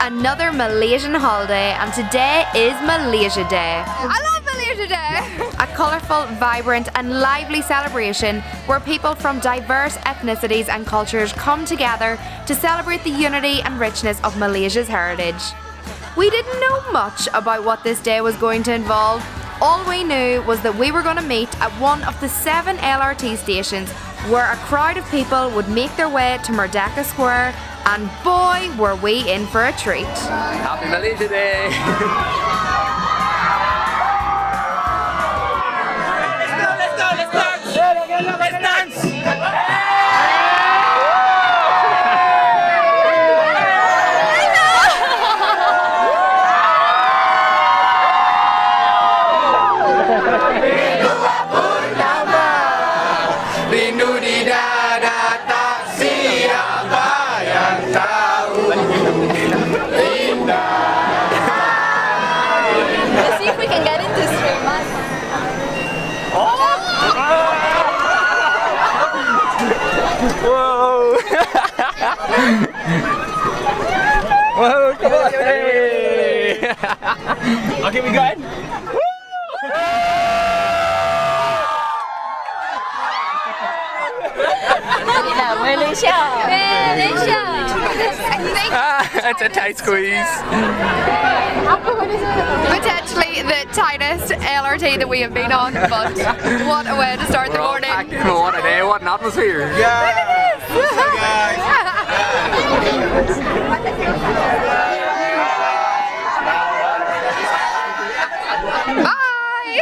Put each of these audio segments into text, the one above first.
another Malaysian holiday, and today is Malaysia Day. I love Malaysia Day! A colourful, vibrant and lively celebration where people from diverse ethnicities and cultures come together to celebrate the unity and richness of Malaysia's heritage. We didn't know much about what this day was going to involve. All we knew was that we were going to meet at one of the 7 LRT stations where a crowd of people would make their way to Merdeka Square, and boy were we in for a treat. Happy Malaysia Day! Let's dance! Let's see if we can get into stream. Whoa! Whoa, come on! Hey. Okay, we got it. Malaysia! Malaysia! It's a tight squeeze. Potentially the tightest LRT that we have been on, but what a way to start the morning. What a day, what an atmosphere. Yeah. Bye!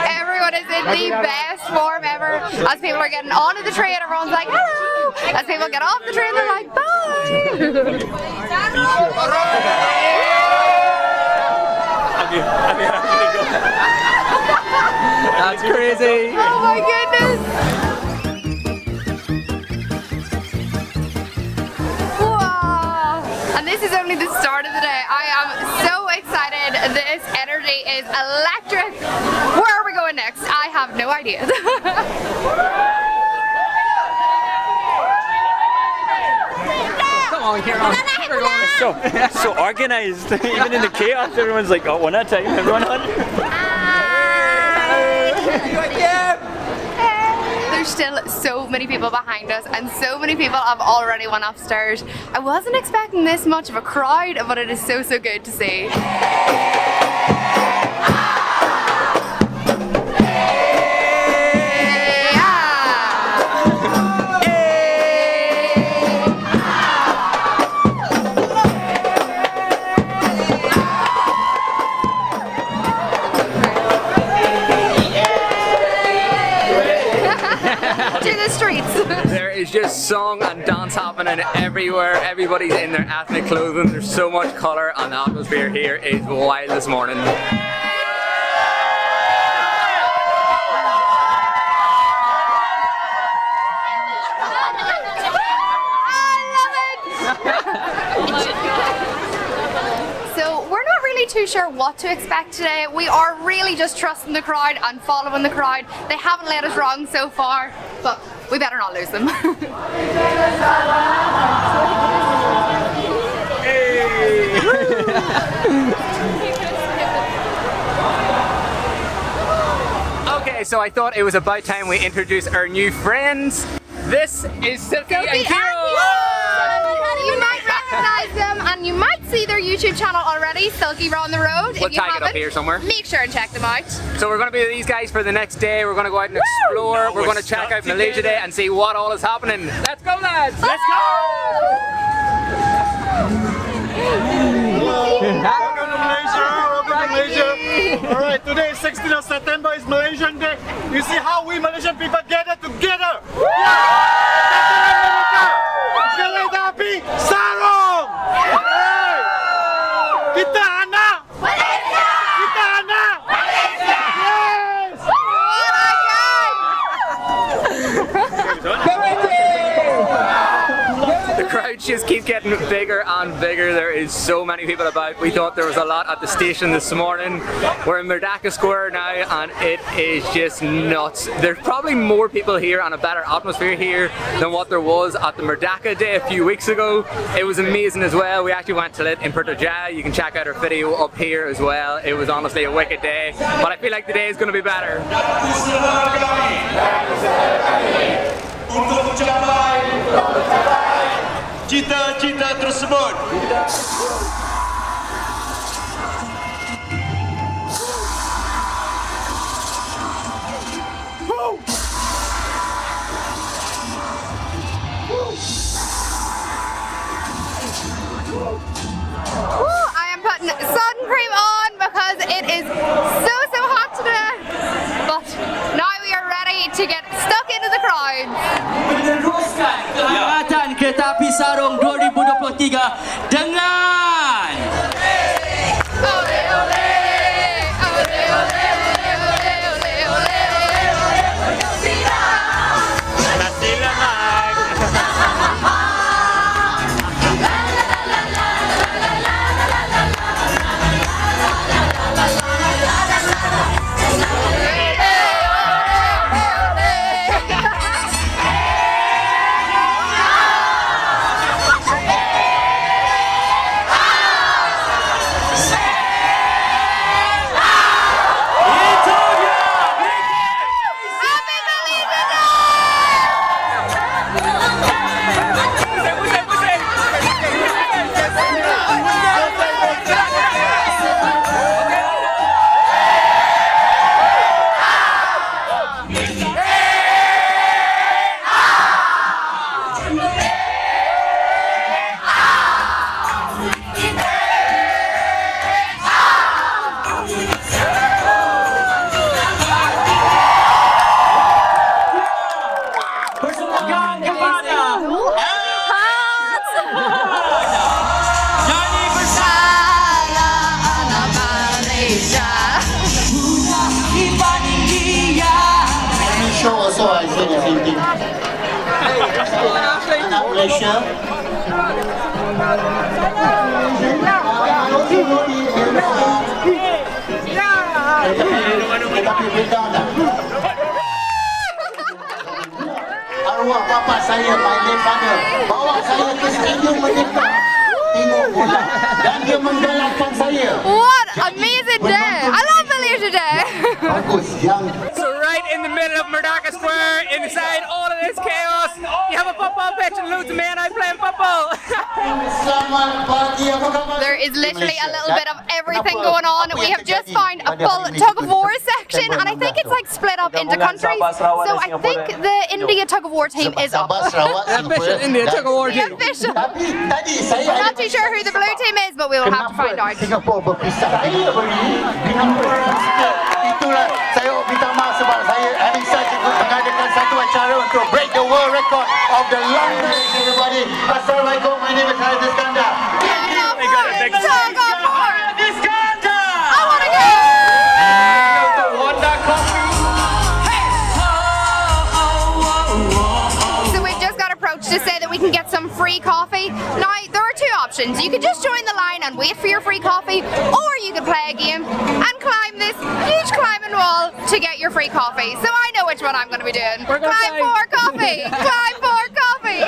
Everyone is in the best form ever. As people are getting onto the train, everyone's like, hello! As people get off the train, they're like, bye! That's crazy! Oh my goodness! Wow! And this is only the start of the day. I am so excited. This energy is electric. Where are we going next? I have no idea. Come on, Kieran. So organized. Even in the chaos, everyone's like, oh, one at a time, everyone on. There's still so many people behind us, and so many people have already went upstairs. I wasn't expecting this much of a crowd, but it is so good to see. There is just song and dance happening everywhere. Everybody's in their ethnic clothing. There's so much colour, and the atmosphere here is wild this morning. Too sure what to expect today. We are really just trusting the crowd and following the crowd. They haven't led us wrong so far, but we better not lose them. Okay, so I thought it was about time we introduce our new friends. This is Silky and Eoin. You might recognize them, and you might see their YouTube channel already, Silky Raw on the Road. We'll tag it up here somewhere. Make sure and check them out. So we're going to be with these guys for the next day. We're going to go out and explore. We're going to check out Malaysia Day and see what all is happening. Let's go, lads! Let's go! Welcome to Malaysia! Welcome to Malaysia! Alright, today is 16th of September, it's Malaysian Day. You see how we Malaysian people gather together! Sarong! Kita anak! Malaysia! Kita anak! Malaysia! Yes! The crowd crowds just keep getting bigger and bigger. There is so many people about. We thought there was a lot at the station this morning. We're in Merdeka Square now and it is just nuts. There's probably more people here and a better atmosphere here than what there was at the Merdeka Day a few weeks ago. It was amazing as well. We actually went to it in Puerto Jaya. You can check out our video up here as well. It was honestly a wicked day, but I feel like the day is going to be better. Untuk mencapai cita-cita tersebut. I am putting sun cream on because it is so hot today. But now we are ready to get stuck into the crowds. Meneruskan kehangatan kereta api Sarung 2023 dengan Ole, ole, ole, ole, ole, ole, ole, Also, I said the same thing. Malaysia. Arwah bapa saya, my late father, bawa saya ke stadium Merdeka tengok bola dan dia menggalakkan saya. What amazing day! I love Malaysia Day. Bagus yang. So right in the middle of Merdeka Square, inside all of this chaos, you have a football pitch and loads of men out playing football. Selamat pagi, apa kabar? There is literally a little bit of everything going on. We have just found a full tug of war section, and I think it's like split up into countries. So I think the India tug of war team is up. The official India tug of war The team. official. Tapi tadi saya I'm not too sure who the blue team is, but we will have to find out. Singapura berpisah. Saya beri itulah saya minta maaf sebab saya hari saja mengadakan satu acara untuk break the world record of the longest everybody. Assalamualaikum, my name is Haris Iskandar. Tug of war! I want to go! So we've just got approached to say that we can get some free coffee. Now, there are two options. You could just join the line and wait for your free coffee, or you could play a game and climb this huge climbing wall to get your free coffee. So I know which one I'm going to be doing. Climb for coffee! Climb for coffee!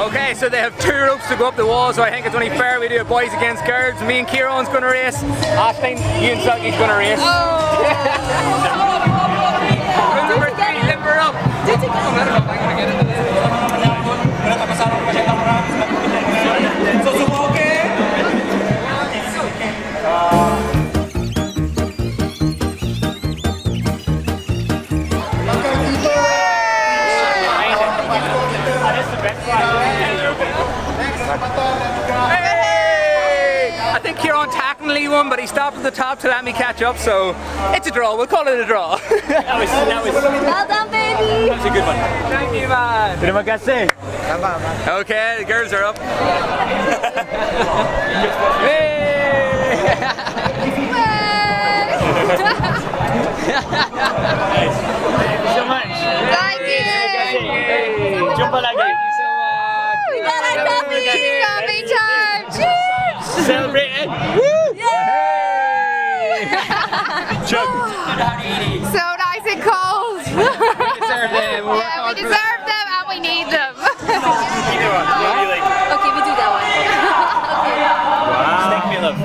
Okay, so they have 2 ropes to go up the wall, so I think it's only fair we do it boys against girls. Me and Eoin's going to race. Ashling, you and Sulky's going to race. Number 3, limber up. I think Eoin technically won, but he stopped at the top to let me catch up, so it's a draw. We'll call it a draw. that was Well done, baby. a good one. Thank you, man. Terima kasih. Okay, the girls are up. Hey! So much. Thank you! Jumpa lagi. Thank you so much. Coffee time! Cheers! Celebrate it! So nice and cold. We deserve them. Yeah, we deserve them and we need them. Okay, we do that one. Stick me love.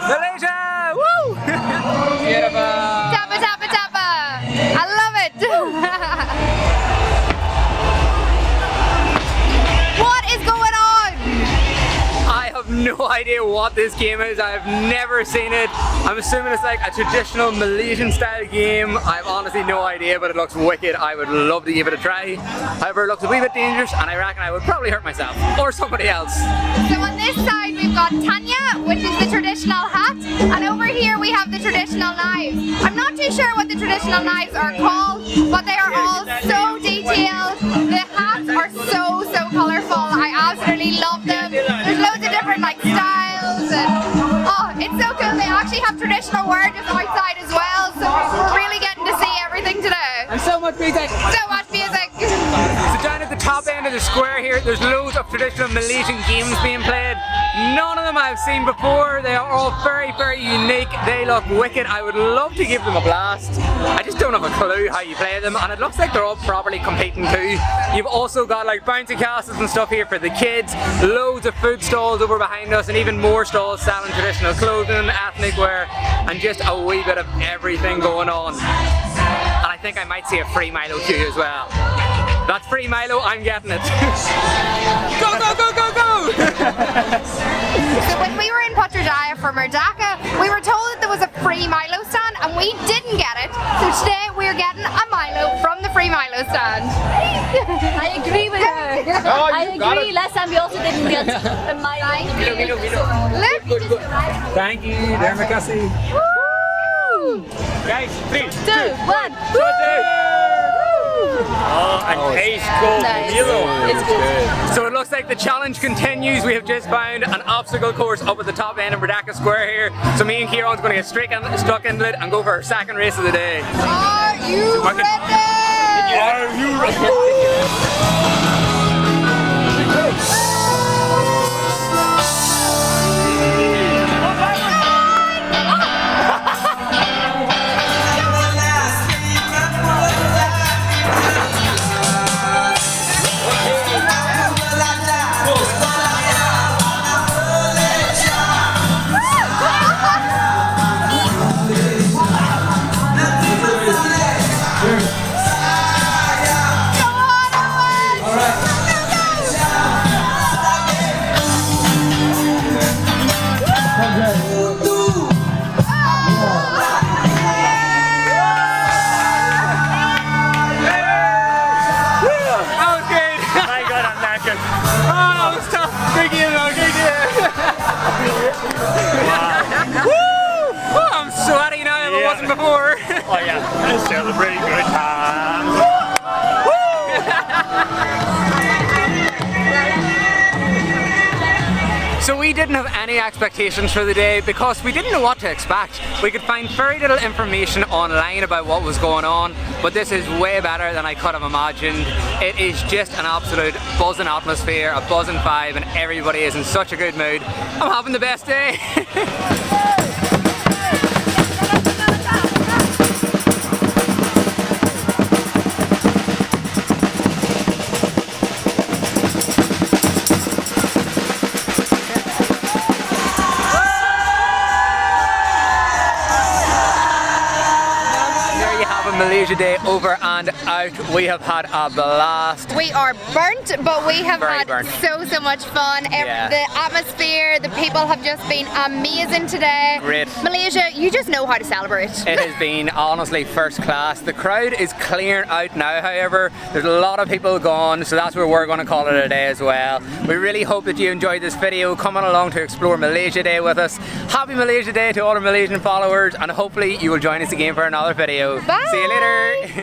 Malaysia! Woo! Beautiful! Tappa, tappa, tappa! I love it! What is going on? I have no idea what this game is. I have never seen it. I'm assuming it's like a traditional Malaysian style game. I have honestly no idea, but it looks wicked. I would love to give it a try. However, it looks a wee bit dangerous and I reckon I would probably hurt myself or somebody else. So on this side we've got Tanya, which is the traditional hat, and over here we have the traditional knives. I'm not too sure what the traditional knives are called, but they are all so detailed. The hats are so colourful. I absolutely love them. There's loads of different like styles and oh, it's so cool. They actually have traditional wear just outside as well, so we're really getting to see everything today. And so much music! So much music. So down at the top end of the square here, there's loads of traditional Malaysian games being played. None of them I've seen before. They are all very unique. They look wicked. I would love to give them a blast. I just don't have a clue how you play them, and it looks like they're all properly competing too. You've also got like bouncy castles and stuff here for the kids, loads of food stalls over behind us, and even more stalls selling traditional clothing, ethnic wear, and just a wee bit of everything going on. And I think I might see a free Milo queue as well. That's free Milo, I'm getting it. Go, go, go, go, go! So when we were in Putrajaya for Merdeka, we were told that there was a free Milo stand and we didn't get it. So today we're getting a Milo from the free Milo stand. I agree with her. I agree. Last time we also didn't get a Milo. Look! Thank you, terima kasih. Woo! Guys, 3, 2, 1. Oh, and taste cold. Nice. It's good. So it looks like the challenge continues. We have just found an obstacle course up at the top end of Merdeka Square here. So me and Kieran's going to get stuck into it and go for our second race of the day. Are you ready? Are you ready? Before. Oh yeah, celebrate good times. So we didn't have any expectations for the day because we didn't know what to expect. We could find very little information online about what was going on, but this is way better than I could have imagined. It is just an absolute buzzing atmosphere, a buzzing vibe, and everybody is in such a good mood. I'm having the best day. Malaysia Day over and out. We have had a blast. We are burnt, but we have Very had burnt. so much fun. Yeah. The atmosphere, the people have just been amazing today. Great. Malaysia, you just know how to celebrate. It has been honestly first class. The crowd is clearing out now, however. There's a lot of people gone, so that's where we're going to call it a day as well. We really hope that you enjoyed this video, coming along to explore Malaysia Day with us. Happy Malaysia Day to all our Malaysian followers, and hopefully you will join us again for another video. Bye. See you later.